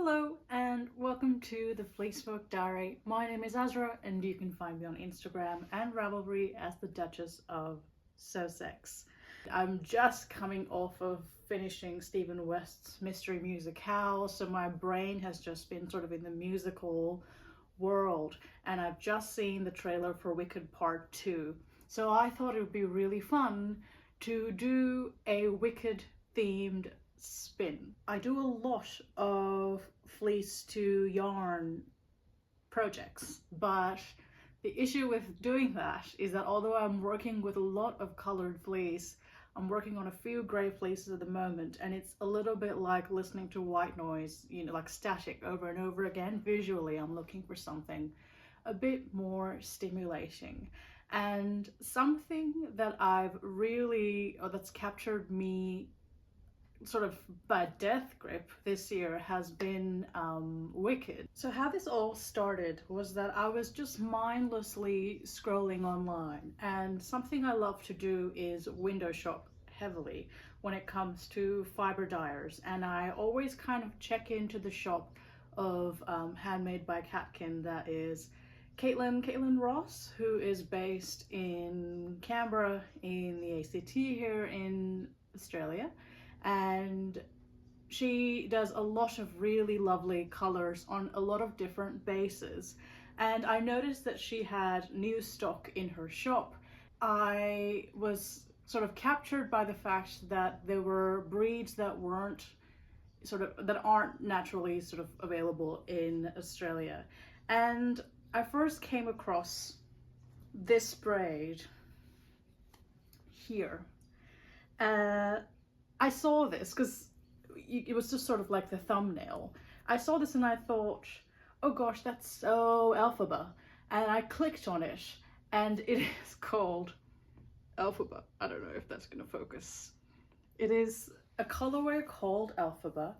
Hello and welcome to the FleeceFolk Diary. My name is Azra and you can find me on Instagram and Ravelry as the Duchess of Sussex. I'm just coming off of finishing Stephen West's Mystery Musicale, so my brain has just been sort of in the musical world, and I've just seen the trailer for Wicked Part 2. So I thought it would be really fun to do a Wicked themed spin. I do a lot of fleece to yarn projects, but the issue with doing that is that although I'm working with a lot of colored fleece, I'm working on a few gray fleeces at the moment, and it's a little bit like listening to white noise, like static over and over again. Visually, I'm looking for something a bit more stimulating. And something that that's captured me sort of by death grip this year has been Wicked. So how this all started was that I was just mindlessly scrolling online, and something I love to do is window shop heavily when it comes to fiber dyers, and I always kind of check into the shop of Handmade by Catkin, that is Caitlin Ross, who is based in Canberra in the ACT here in Australia. And she does a lot of really lovely colors on a lot of different bases, and I noticed that she had new stock in her shop. I was sort of captured by the fact that there were breeds that aren't naturally sort of available in Australia, and I first came across this braid here. I saw this because it was just sort of like the thumbnail. I saw this and I thought, oh gosh, that's so Elphaba. And I clicked on it, and it is called Elphaba. I don't know if that's going to focus. It is a colorway called Elphaba,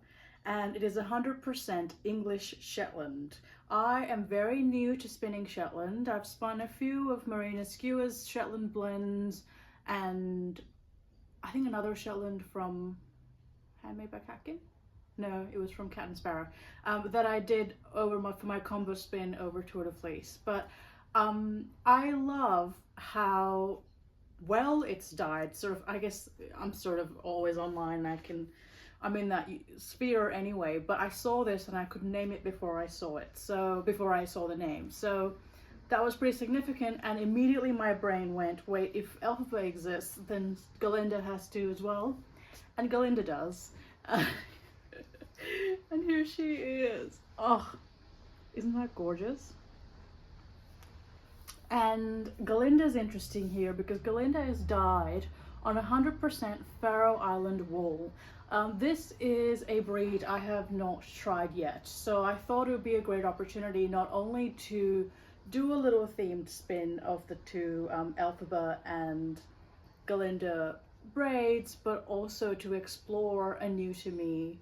and it is 100% English Shetland. I am very new to spinning Shetland. I've spun a few of Marina Skewer's Shetland blends, and I think another Shetland from Handmade by Catkin? No, it was from Cat and Sparrow, that I did for my combo spin over Tour de Fleece. But I love how well it's dyed. Sort of, I guess I'm sort of always online. I'm in that sphere anyway, but I saw this and I couldn't name it before I saw it. So before I saw the name. So that was pretty significant, and immediately my brain went, wait, if Elfie exists, then Galinda has to as well. And Galinda does. And here she is. Oh, isn't that gorgeous? And Galinda's interesting here because Galinda is dyed on 100% Faroe Island wool. This is a breed I have not tried yet, so I thought it would be a great opportunity not only to do a little themed spin of the two Elphaba and Galinda braids, but also to explore a new to me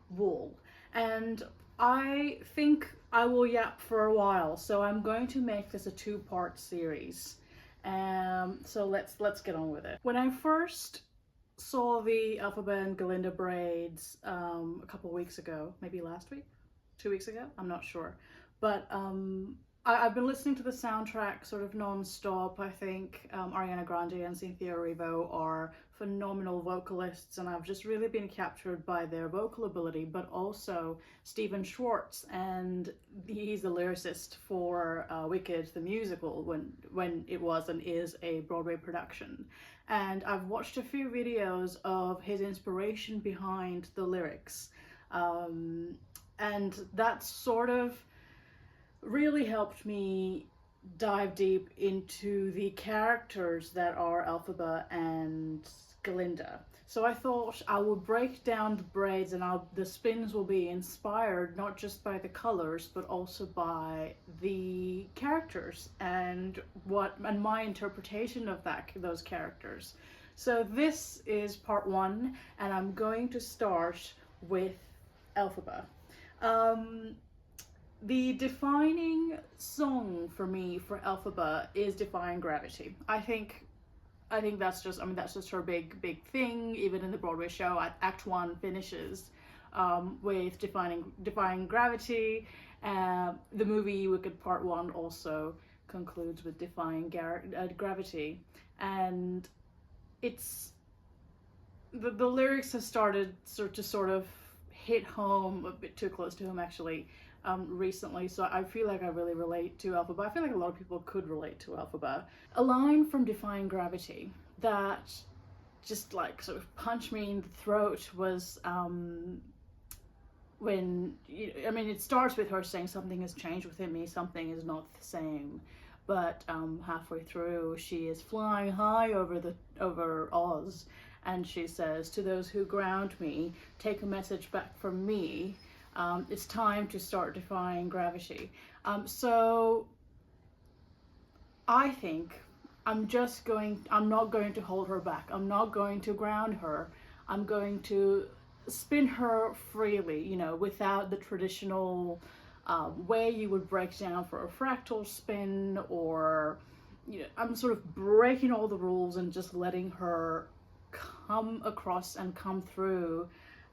wool. And I think I will yap for a while, so I'm going to make this a two-part series. So let's get on with it. When I first saw the Elphaba and Galinda braids a couple weeks ago, maybe last week, 2 weeks ago, I'm not sure, but I've been listening to the soundtrack sort of non-stop. I think Ariana Grande and Cynthia Erivo are phenomenal vocalists, and I've just really been captured by their vocal ability, but also Stephen Schwartz, and he's the lyricist for Wicked the musical when it was and is a Broadway production. And I've watched a few videos of his inspiration behind the lyrics, and that sort of really helped me dive deep into the characters that are Elphaba and Galinda. So I thought I would break down the braids, and the spins will be inspired not just by the colors but also by the characters and my interpretation of those characters. So this is part one, and I'm going to start with Elphaba. The defining song for me for Elphaba is Defying Gravity. I think that's just her big thing. Even in the Broadway show, Act 1 finishes with Defying Gravity. The movie Wicked Part 1 also concludes with Defying Gravity, and it's the lyrics have started to sort of hit home a bit too close to home actually recently, so I feel like I really relate to Elphaba. I feel like a lot of people could relate to Elphaba. A line from Defying Gravity that just like sort of punched me in the throat was when, I mean, it starts with her saying something has changed within me, something is not the same. But halfway through, she is flying high over Oz, and she says, "To those who ground me, take a message back from me. It's time to start defying gravity." So I think I'm not going to hold her back. I'm not going to ground her. I'm going to spin her freely, you know, without the traditional way you would break down for a fractal spin, or, you know, I'm sort of breaking all the rules and just letting her come across and come through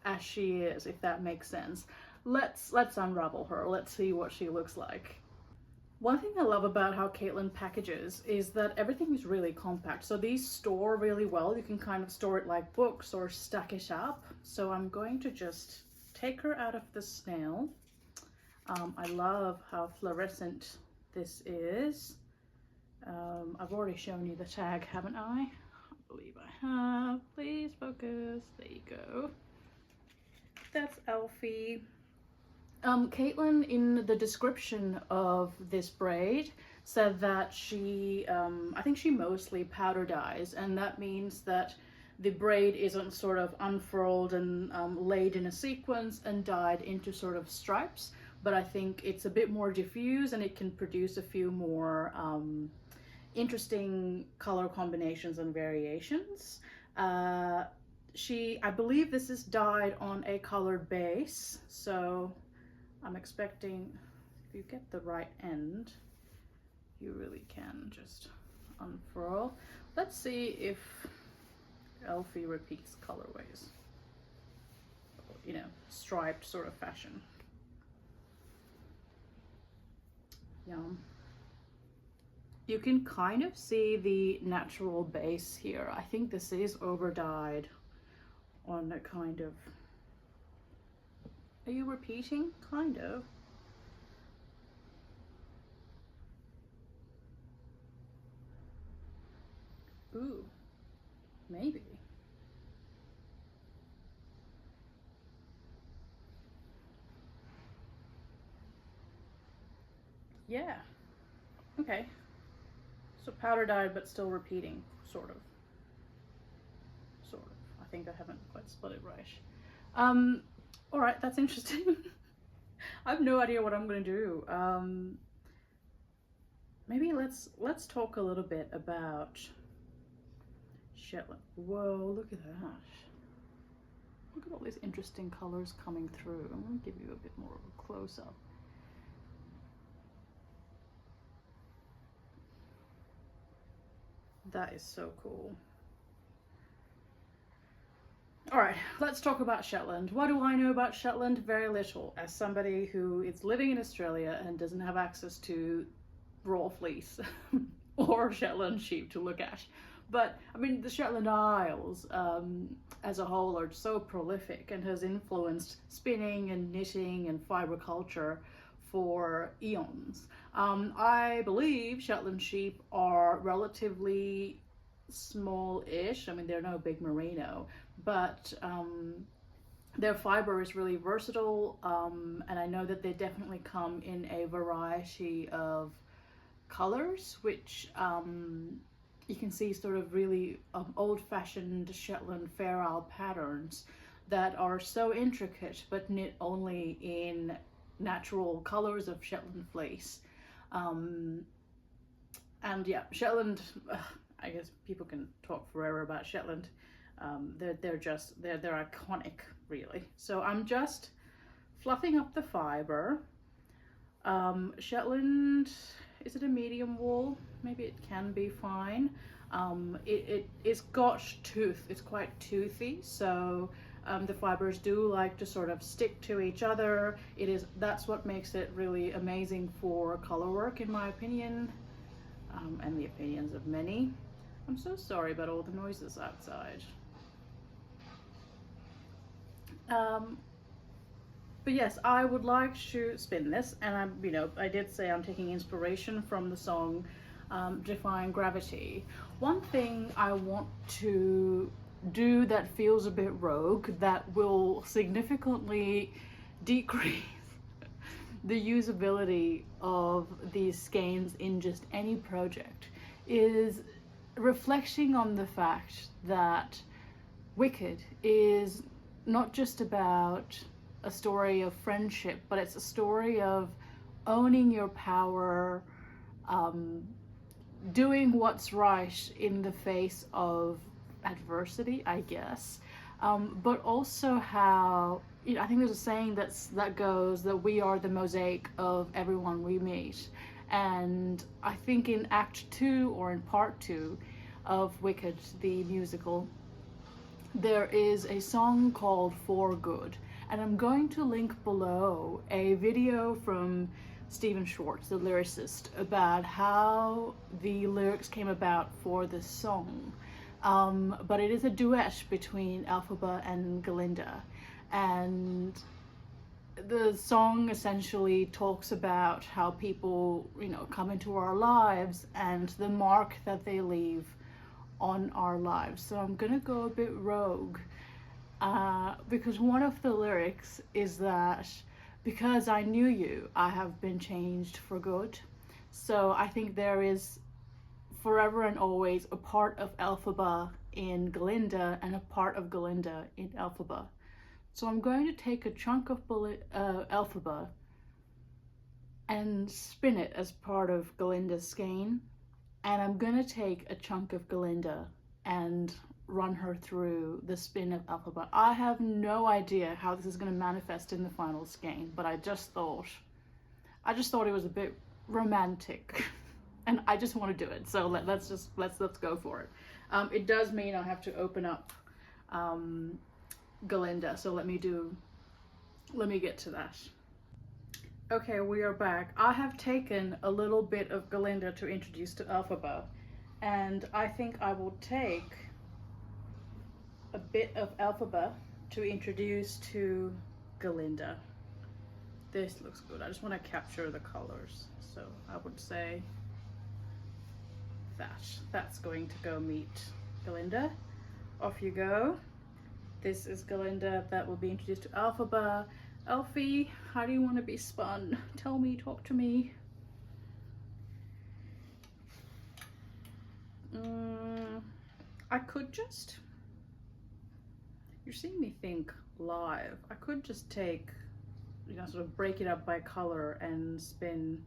as she is, if that makes sense. Let's unravel her. Let's see what she looks like. One thing I love about how Caitlin packages is that everything is really compact. So these store really well. You can kind of store it like books or stack it up. So I'm going to just take her out of the snail. I love how fluorescent this is. I've already shown you the tag, haven't I? I believe I have. Please focus. There you go. That's Elfie. Caitlin, in the description of this braid, said that she, I think she mostly powder dyes, and that means that the braid isn't sort of unfurled and laid in a sequence and dyed into sort of stripes, but I think it's a bit more diffuse and it can produce a few more interesting color combinations and variations. I believe this is dyed on a colored base, so I'm expecting if you get the right end, you really can just unfurl. Let's see if Elfie repeats colorways, you know, striped sort of fashion. Yum. You can kind of see the natural base here. I think this is over dyed on a kind of, are you repeating? Kind of. Ooh, maybe. Yeah, okay. So powder dyed, but still repeating, sort of. Sort of. I think I haven't quite split it right. All right, that's interesting. I have no idea what I'm going to do. Maybe let's talk a little bit about Shetland. Whoa, look at that. Look at all these interesting colors coming through. I'm going to give you a bit more of a close-up. That is so cool. All right, let's talk about Shetland. What do I know about Shetland? Very little, as somebody who is living in Australia and doesn't have access to raw fleece or Shetland sheep to look at. But I mean, the Shetland Isles as a whole are so prolific and has influenced spinning and knitting and fibre culture for eons. I believe Shetland sheep are relatively small-ish. I mean, they're no big merino, but their fibre is really versatile, and I know that they definitely come in a variety of colors, which you can see sort of really old-fashioned Shetland Fair Isle patterns that are so intricate but knit only in natural colors of Shetland fleece. And yeah, Shetland, I guess people can talk forever about Shetland. They're iconic, really. So I'm just fluffing up the fibre. Shetland, is it a medium wool? Maybe it can be fine. It's got tooth. It's quite toothy, so The fibers do like to sort of stick to each other. That's what makes it really amazing for color work, in my opinion, and the opinions of many. I'm so sorry about all the noises outside. But yes, I would like to spin this, and I did say I'm taking inspiration from the song Defying Gravity. One thing I want to do that feels a bit rogue, that will significantly decrease the usability of these skeins in just any project, is reflecting on the fact that Wicked is not just about a story of friendship, but it's a story of owning your power, doing what's right in the face of adversity, I guess, but also how, I think there's a saying that goes that we are the mosaic of everyone we meet. And I think in Act 2 or in Part 2 of Wicked, the musical, there is a song called For Good, and I'm going to link below a video from Stephen Schwartz, the lyricist, about how the lyrics came about for this song. But it is a duet between Elphaba and Galinda, and the song essentially talks about how people, come into our lives and the mark that they leave on our lives. So I'm gonna go a bit rogue, because one of the lyrics is that because I knew you, I have been changed for good. So I think there is forever and always a part of Elphaba in Galinda and a part of Galinda in Elphaba. So I'm going to take a chunk of Elphaba and spin it as part of Galinda's skein, and I'm gonna take a chunk of Galinda and run her through the spin of Elphaba. I have no idea how this is going to manifest in the final skein, but I just thought it was a bit romantic and I just want to do it, so let's go for it. It does mean I have to open up Galinda, so let me get to that. Okay, we are back. I have taken a little bit of Galinda to introduce to Elphaba, and I think I will take a bit of Elphaba to introduce to Galinda. This looks good. I just want to capture the colors, so I would say that's going to go meet Galinda. Off you go. This is Galinda that will be introduced to Elphaba. Elfie, how do you want to be spun? Tell me, talk to me. I could just, you're seeing me think live, I could just take, sort of break it up by color and spin,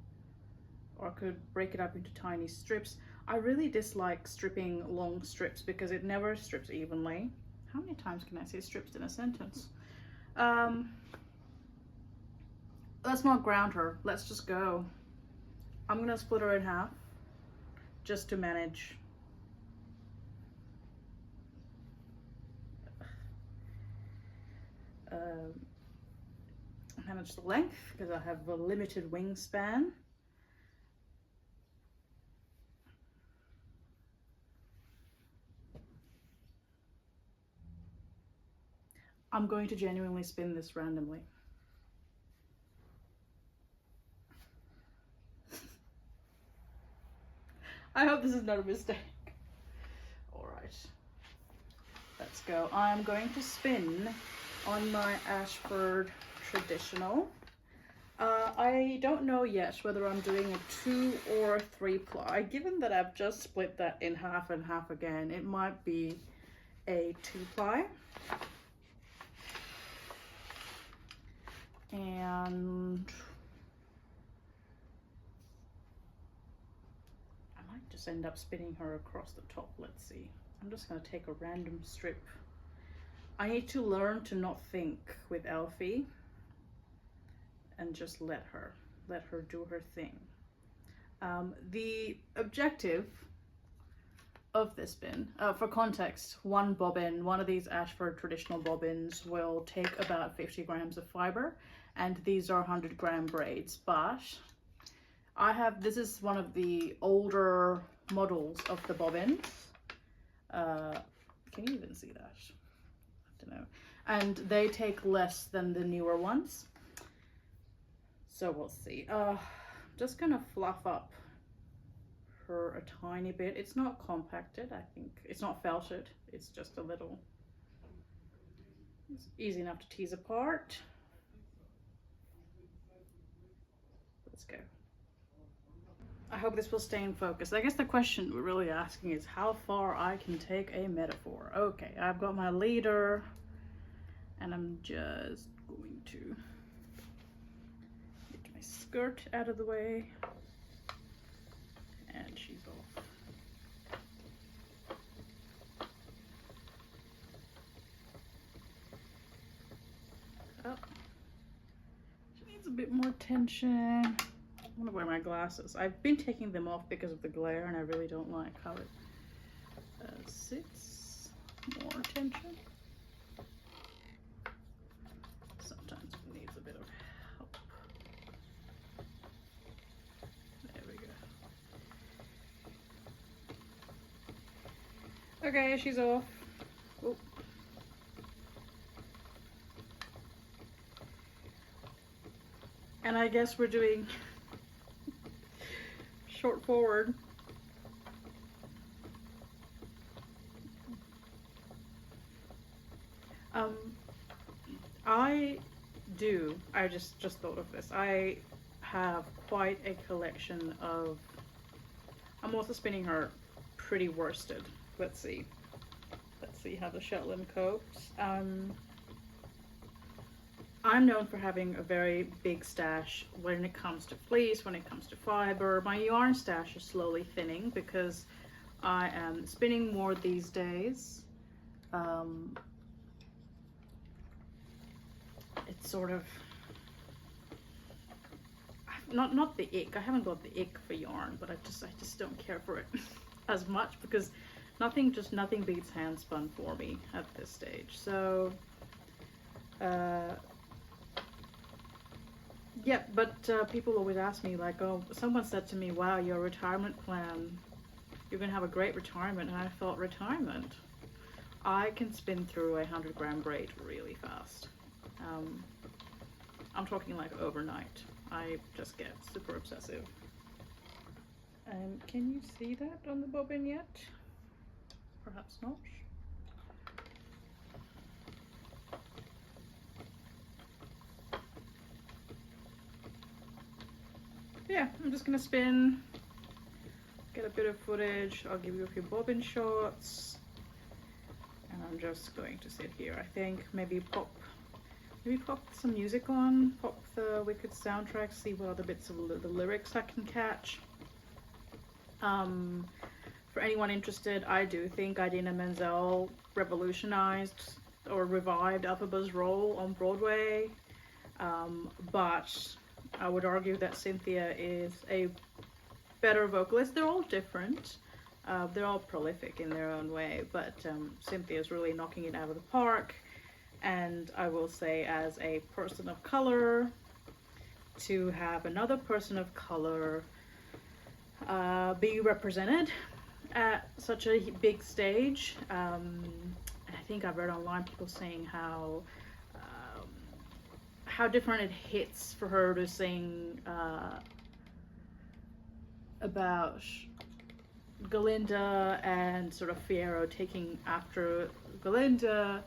or I could break it up into tiny strips. I really dislike stripping long strips because it never strips evenly. How many times can I say strips in a sentence? Let's not ground her, let's just go. I'm gonna split her in half just to manage the length, because I have a limited wingspan. I'm going to genuinely spin this randomly. I hope this is not a mistake. All right, let's go. I'm going to spin on my Ashford traditional. I don't know yet whether I'm doing a 2 or 3 ply. Given that I've just split that in half and half again, it might be a 2 ply. And I might just end up spinning her across the top. Let's see. I'm just going to take a random strip. I need to learn to not think with Elfie and just let her do her thing. The objective of this bin. For context, one of these Ashford traditional bobbins will take about 50 grams of fibre, and these are 100-gram braids. But this is one of the older models of the bobbins. Can you even see that? I don't know. And they take less than the newer ones. So we'll see. Just gonna fluff up her a tiny bit. It's not compacted, I think. It's not felted. It's just a little. It's easy enough to tease apart. Let's go. I hope this will stay in focus. I guess the question we're really asking is how far I can take a metaphor. Okay, I've got my leader, and I'm just going to get my skirt out of the way, and she's off. Oh, she needs a bit more attention. I want to wear my glasses. I've been taking them off because of the glare, and I really don't like how it sits. More attention. Sometimes it needs a bit of help. There we go. Okay, she's off. Oh. And I guess we're doing short forward. I just thought of this. I have quite a collection of, I'm also spinning her pretty worsted. Let's see how the Shetland copes. I'm known for having a very big stash when it comes to fleece, when it comes to fiber. My yarn stash is slowly thinning because I am spinning more these days. It's sort of not the ick. I haven't got the ick for yarn, but I just don't care for it as much because nothing beats hand spun for me at this stage. So yeah, but people always ask me, like, oh, someone said to me, wow, your retirement plan, you're gonna have a great retirement. And I thought, retirement? I can spin through a 100-gram braid really fast. I'm talking like overnight. I just get super obsessive. Can you see that on the bobbin yet? Perhaps not. Yeah, I'm just gonna spin, get a bit of footage. I'll give you a few bobbin shots, and I'm just going to sit here. I think maybe pop some music on, pop the Wicked soundtrack, see what other bits of the lyrics I can catch. For anyone interested, I do think Idina Menzel revolutionized or revived Elphaba's role on Broadway, but I would argue that Cynthia is a better vocalist. They're all different. They're all prolific in their own way, but Cynthia's really knocking it out of the park. And I will say, as a person of color, to have another person of color be represented at such a big stage, and I think I've read online people saying how different it hits for her to sing about Galinda and sort of Fierro taking after Galinda,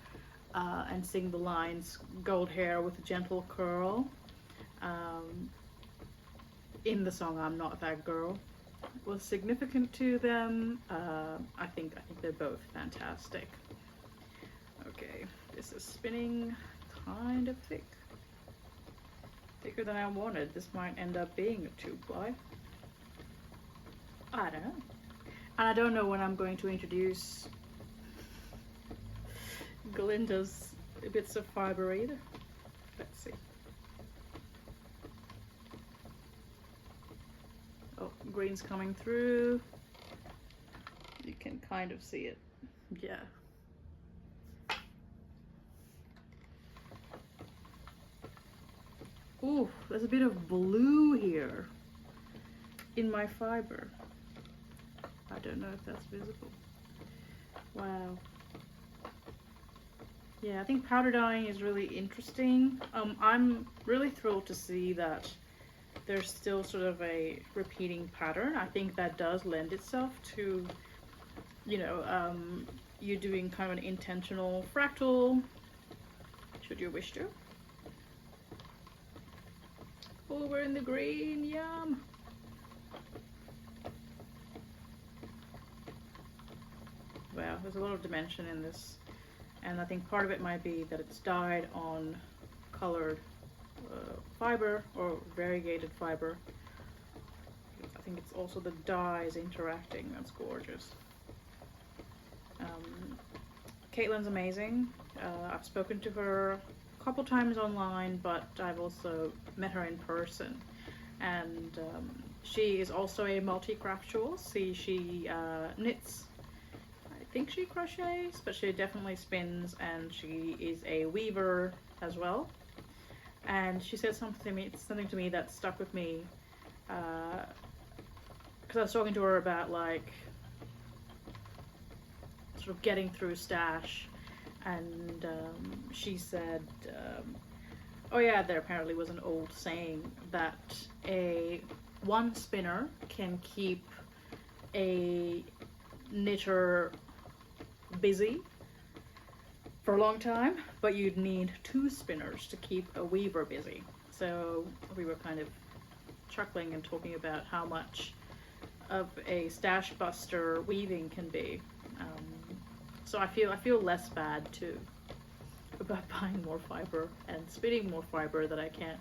and sing the lines "gold hair with a gentle curl" in the song "I'm Not That Girl" was significant to them. I think they're both fantastic. Okay, this is spinning kind of thick. Thicker than I wanted. This might end up being a 2-ply. I don't know. And I don't know when I'm going to introduce Galinda's bits of fibre either. Let's see. Oh, green's coming through. You can kind of see it. Yeah. Ooh, there's a bit of blue here in my fiber. I don't know if that's visible. Wow. Yeah, I think powder dyeing is really interesting. I'm really thrilled to see that there's still sort of a repeating pattern. I think that does lend itself to, you know, you doing kind of an intentional fractal, should you wish to. Oh, we're in the green, yum! Wow, there's a lot of dimension in this, and I think part of it might be that it's dyed on colored fiber or variegated fiber. I think it's also the dyes interacting. That's gorgeous. Caitlin's amazing. I've spoken to her a couple times online, but I've also met her in person, and she is also a multi-craftual. She knits, I think she crochets, but she definitely spins, and she is a weaver as well. And she said something to me that stuck with me, because I was talking to her about like sort of getting through stash, and she said, oh yeah, there apparently was an old saying that one spinner can keep a knitter busy for a long time, but you'd need 2 spinners to keep a weaver busy. So we were kind of chuckling and talking about how much of a stash buster weaving can be. So I feel less bad too about buying more fiber and spinning more fiber that I can't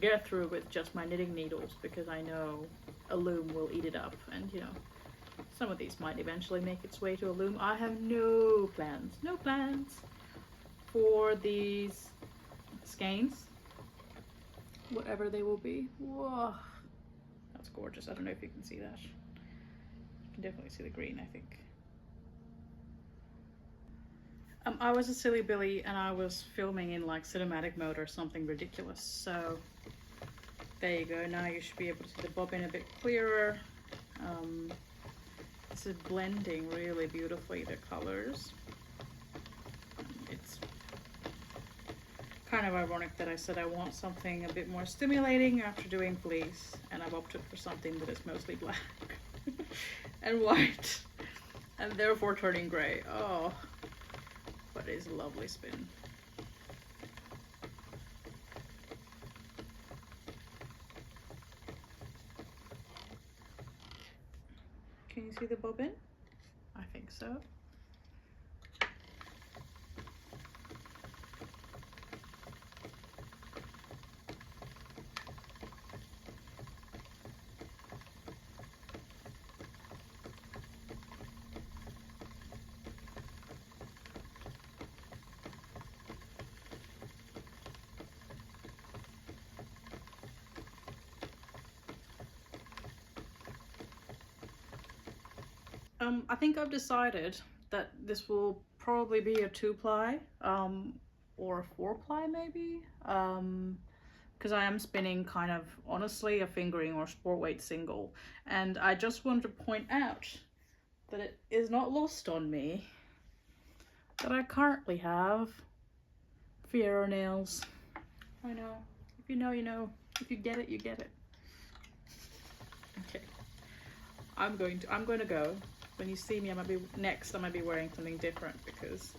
get through with just my knitting needles, because I know a loom will eat it up, and you know, some of these might eventually make its way to a loom. I have no plans for these skeins, whatever they will be. Whoa, that's gorgeous. I don't know if you can see that. You can definitely see the green, I think. I was a silly Billy and I was filming in like cinematic mode or something ridiculous. So there you go. Now you should be able to see the bobbin a bit clearer. This is blending really beautifully the colors. It's kind of ironic that I said I want something a bit more stimulating after doing fleece, and I've opted for something that is mostly black and white, and therefore turning gray. Oh, but it is a lovely spin. Can you see the bobbin? I think so. I think I've decided that this will probably be a 2-ply or a 4-ply maybe, because I am spinning kind of honestly a fingering or sport weight single, and I just want to point out that it is not lost on me that I currently have Fiero nails. I know, if you know, you know. If you get it, you get it. Okay, I'm going to go. When you see me, I might be wearing something different, because,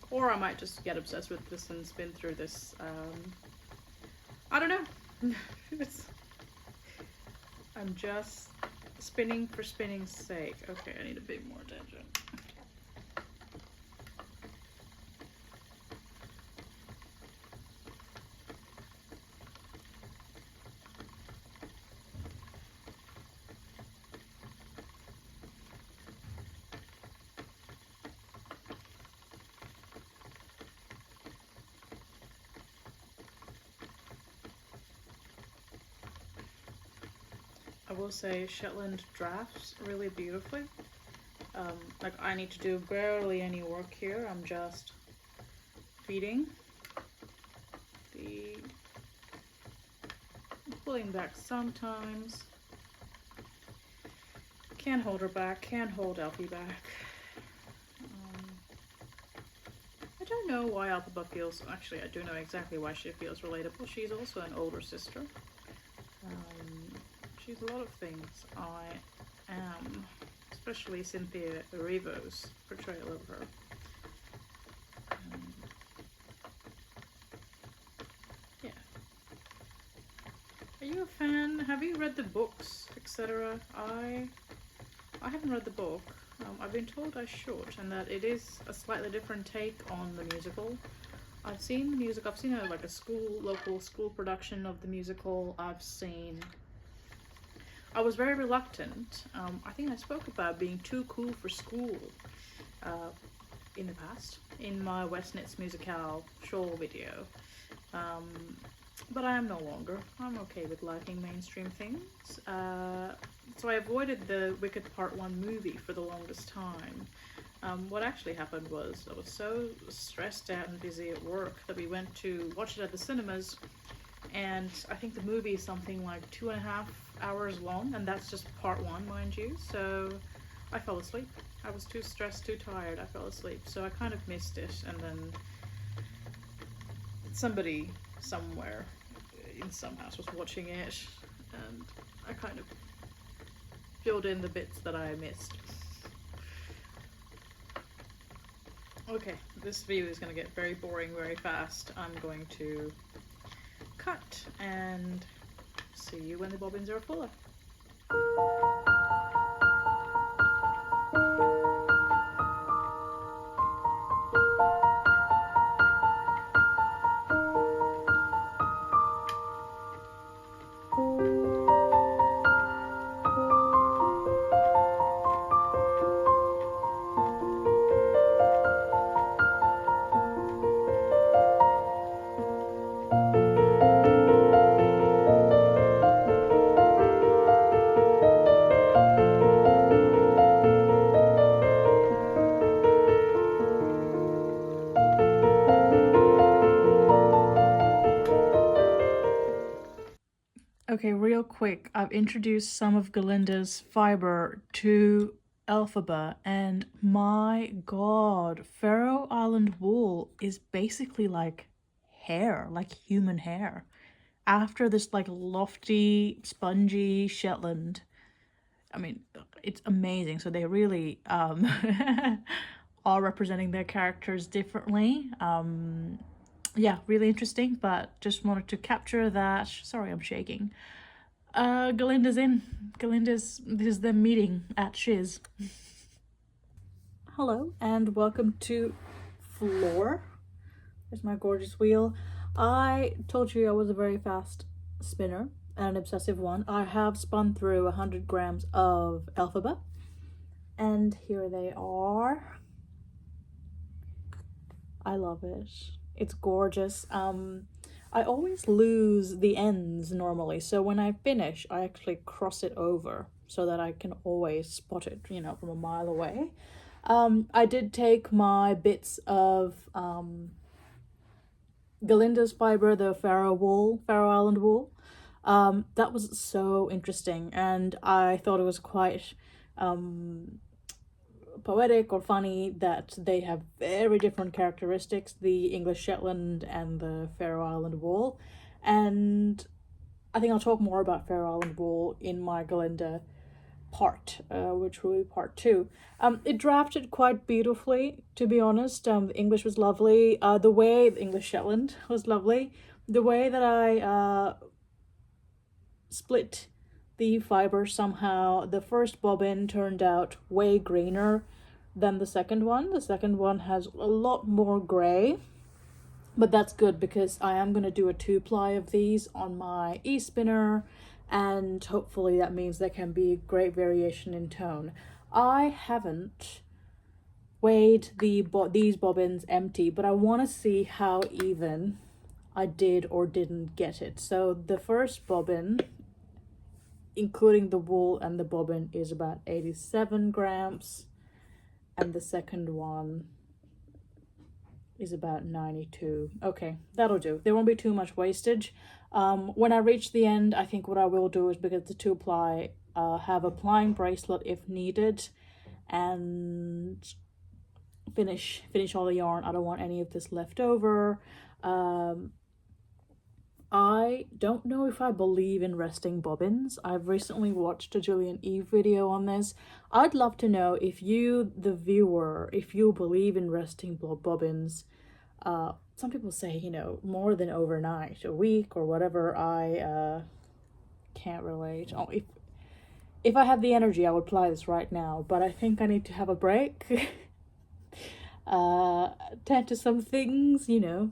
or I might just get obsessed with this and spin through this. I don't know. I'm just spinning for spinning's sake. Okay, I need a bit more attention. I will say Shetland drafts really beautifully. Like I need to do barely any work here. I'm just feeding the, pulling back sometimes. Can't hold her back, can't hold Elfie back. I don't know why Elphaba feels, actually I do know exactly why she feels relatable. She's also an older sister. She's a lot of things I am, especially Cynthia Erivo's portrayal of her. Yeah. Are you a fan? Have you read the books, etc.? I haven't read the book. I've been told I should, and that it is a slightly different take on the musical. I've seen the music. I've seen like a local school production of the musical. I was very reluctant. I think I spoke about being too cool for school in the past in my Westnitz Musicale Shawl video. But I am no longer. I'm okay with liking mainstream things. So I avoided the Wicked Part 1 movie for the longest time. What actually happened was I was so stressed out and busy at work that we went to watch it at the cinemas, and I think the movie is something like 2.5 hours long, and that's just part 1, mind you, so I fell asleep. I was too stressed, too tired, I fell asleep, so I kind of missed it, and then somebody somewhere in some house was watching it, and I kind of filled in the bits that I missed. Okay, this video is going to get very boring very fast. I'm going to cut and see you when the bobbins are fuller. Okay, real quick, I've introduced some of Galinda's fibre to Elphaba, and my god, Faroe Island wool is basically like hair, like human hair. After this like lofty, spongy Shetland, I mean, it's amazing. So they really are representing their characters differently. Yeah, really interesting, but just wanted to capture that. Sorry, I'm shaking. Galinda's in. This is them meeting at Shiz. Hello, and welcome to Floor. There's my gorgeous wheel. I told you I was a very fast spinner and an obsessive one. I have spun through 100 grams of Elphaba, and here they are. I love it. It's gorgeous. I always lose the ends normally, so when I finish, I actually cross it over so that I can always spot it, you know, from a mile away. I did take my bits of Galinda's fibre, the Faroe Island wool. That was so interesting, and I thought it was quite poetic or funny that they have very different characteristics, the English Shetland and the Faroe Island wool. And I think I'll talk more about Faroe Island wool in my Galinda part, which will be part 2. It drafted quite beautifully, to be honest. The English was lovely. The English Shetland was lovely. The way that I split the fibre somehow, the first bobbin turned out way greener than the second one. The second one has a lot more grey, but that's good because I am going to do a 2-ply of these on my e-spinner, and hopefully that means there can be great variation in tone. I haven't weighed these bobbins empty, but I want to see how even I did or didn't get it. So the first bobbin, including the wool and the bobbin, is about 87 grams. and the second one is about 92. Okay, that'll do. There won't be too much wastage. When I reach the end, I think what I will do is, because the 2-ply, have a plying bracelet if needed, and finish all the yarn. I don't want any of this left over. I don't know if I believe in resting bobbins. I've recently watched a Julian Eve video on this. I'd love to know if you, the viewer, if you believe in resting bobbins. Some people say, you know, more than overnight, a week or whatever. I can't relate. Oh, if I had the energy, I would ply this right now, but I think I need to have a break. Tend to some things, you know.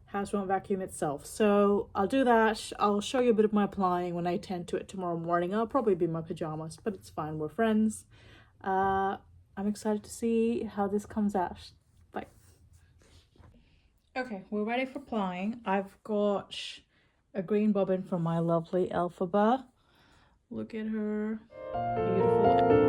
House won't vacuum itself, so I'll do that. I'll show you a bit of my plying when I tend to it tomorrow morning. I'll probably be in my pajamas, but it's fine, we're friends. I'm excited to see how this comes out. Bye. Okay, we're ready for plying. I've got a green bobbin from my lovely Elphaba. Look at her, beautiful.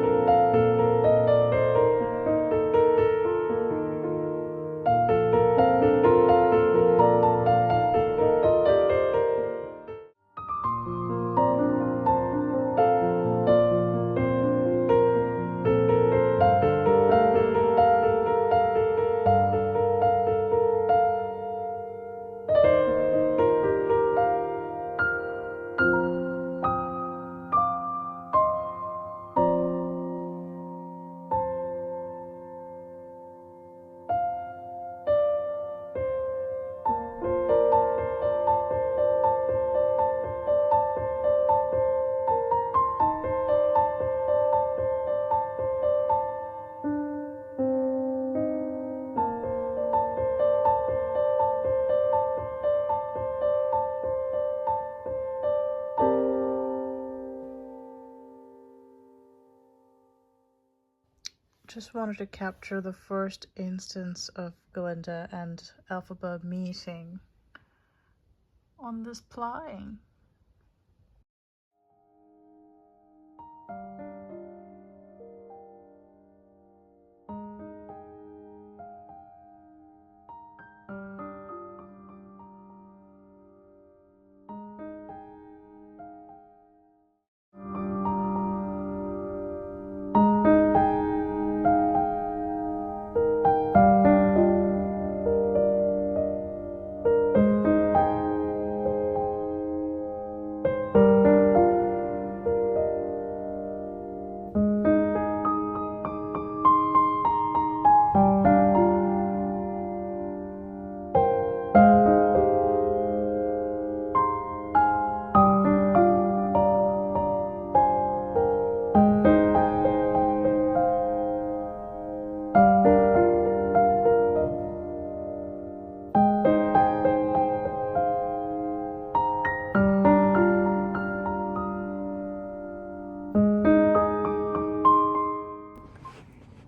Just wanted to capture the first instance of Glinda and Elphaba meeting on this plying.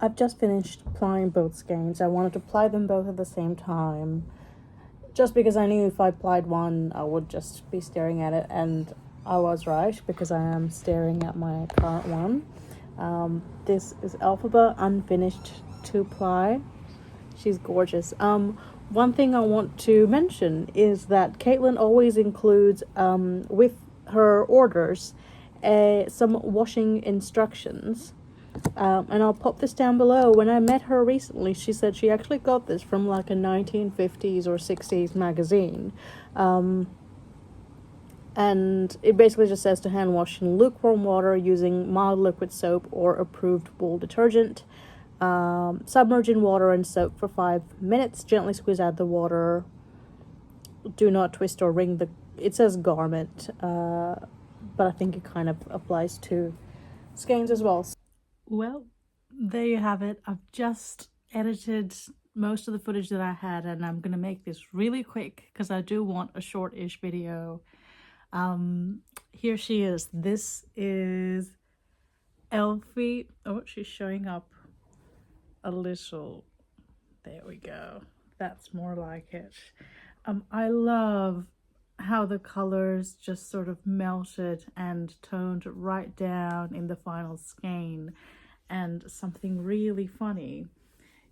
I've just finished plying both skeins. I wanted to ply them both at the same time, just because I knew if I plied one, I would just be staring at it, and I was right, because I am staring at my current one. This is Elphaba, unfinished 2-ply. She's gorgeous. One thing I want to mention is that Caitlin always includes, with her orders, some washing instructions. And I'll pop this down below. When I met her recently, she said she actually got this from like a 1950s or 60s magazine. And it basically just says to hand wash in lukewarm water using mild liquid soap or approved wool detergent. Submerge in water and soap for 5 minutes. Gently squeeze out the water. Do not twist or wring the... It says garment, but I think it kind of applies to skeins as well. Well, there you have it. I've just edited most of the footage that I had, and I'm going to make this really quick because I do want a short-ish video. Here she is. This is Elfie. Oh, she's showing up a little. There we go. That's more like it. I love how the colors just sort of melted and toned right down in the final skein, And something really funny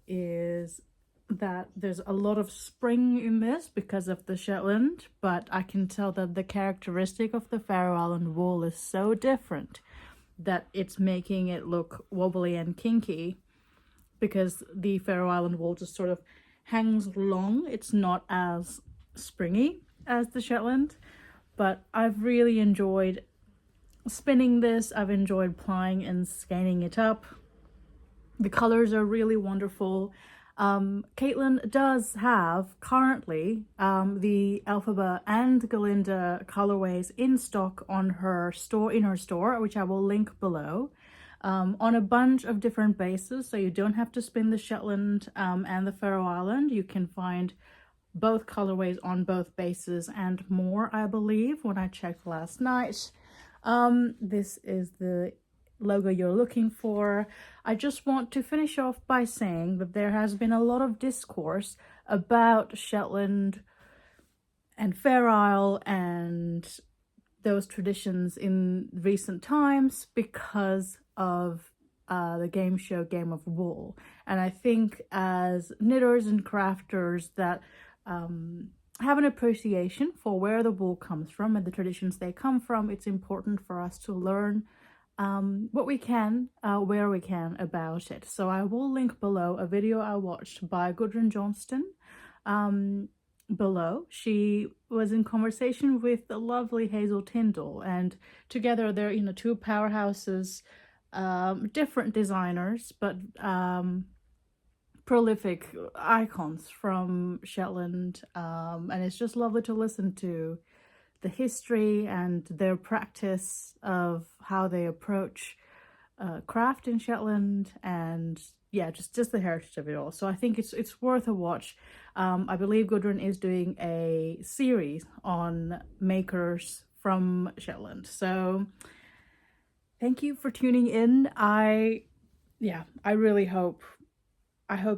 is that there's a lot of spring in this because of the Shetland, but I can tell that the characteristic of the Faroe Island wool is so different that it's making it look wobbly and kinky, because the Faroe Island wool just sort of hangs long. It's not as springy as the Shetland, but I've really enjoyed spinning this. I've enjoyed plying and skeining it up. The colors are really wonderful. Caitlin does have currently the Elphaba and Galinda colorways in stock on her store, which I will link below, on a bunch of different bases, so you don't have to spin the Shetland and the Faroe Island. You can find both colorways on both bases and more, I believe, when I checked last night. This is the logo you're looking for. I just want to finish off by saying that there has been a lot of discourse about Shetland and Fair Isle and those traditions in recent times because of the game show Game of Wool. And I think as knitters and crafters that have an appreciation for where the wool comes from and the traditions they come from, it's important for us to learn what we can, where we can about it. So I will link below a video I watched by Gudrun Johnston below. She was in conversation with the lovely Hazel Tyndall, and together they're, you know, two powerhouses, different designers, but prolific icons from Shetland, and it's just lovely to listen to the history and their practice of how they approach craft in Shetland, and yeah, just the heritage of it all. So I think it's worth a watch. I believe Gudrun is doing a series on makers from Shetland. So thank you for tuning in. I really hope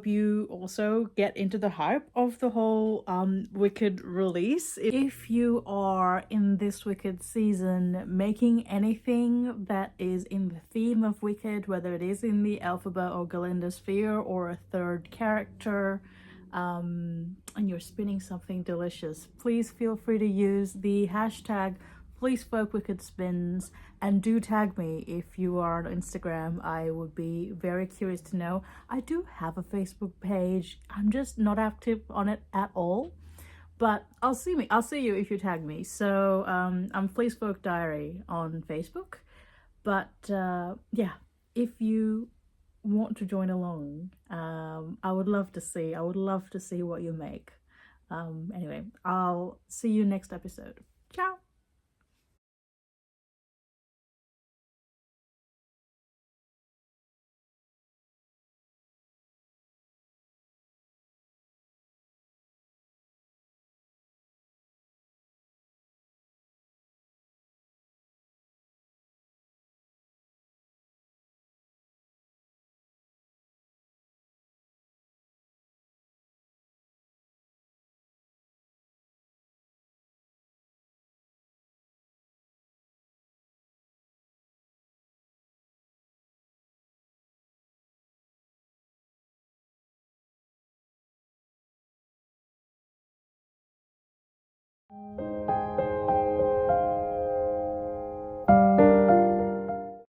you also get into the hype of the whole Wicked release. If you are in this Wicked season making anything that is in the theme of Wicked, whether it is in the Elphaba or Galinda sphere or a third character, and you're spinning something delicious, please feel free to use the hashtag FleeceFolkWickedSpins, and do tag me if you are on Instagram. I would be very curious to know. I do have a Facebook page. I'm just not active on it at all, but I'll see you if you tag me. So I'm FleeceFolk Diary on Facebook, but yeah, if you want to join along, I would love to see what you make. Anyway, I'll see you next episode.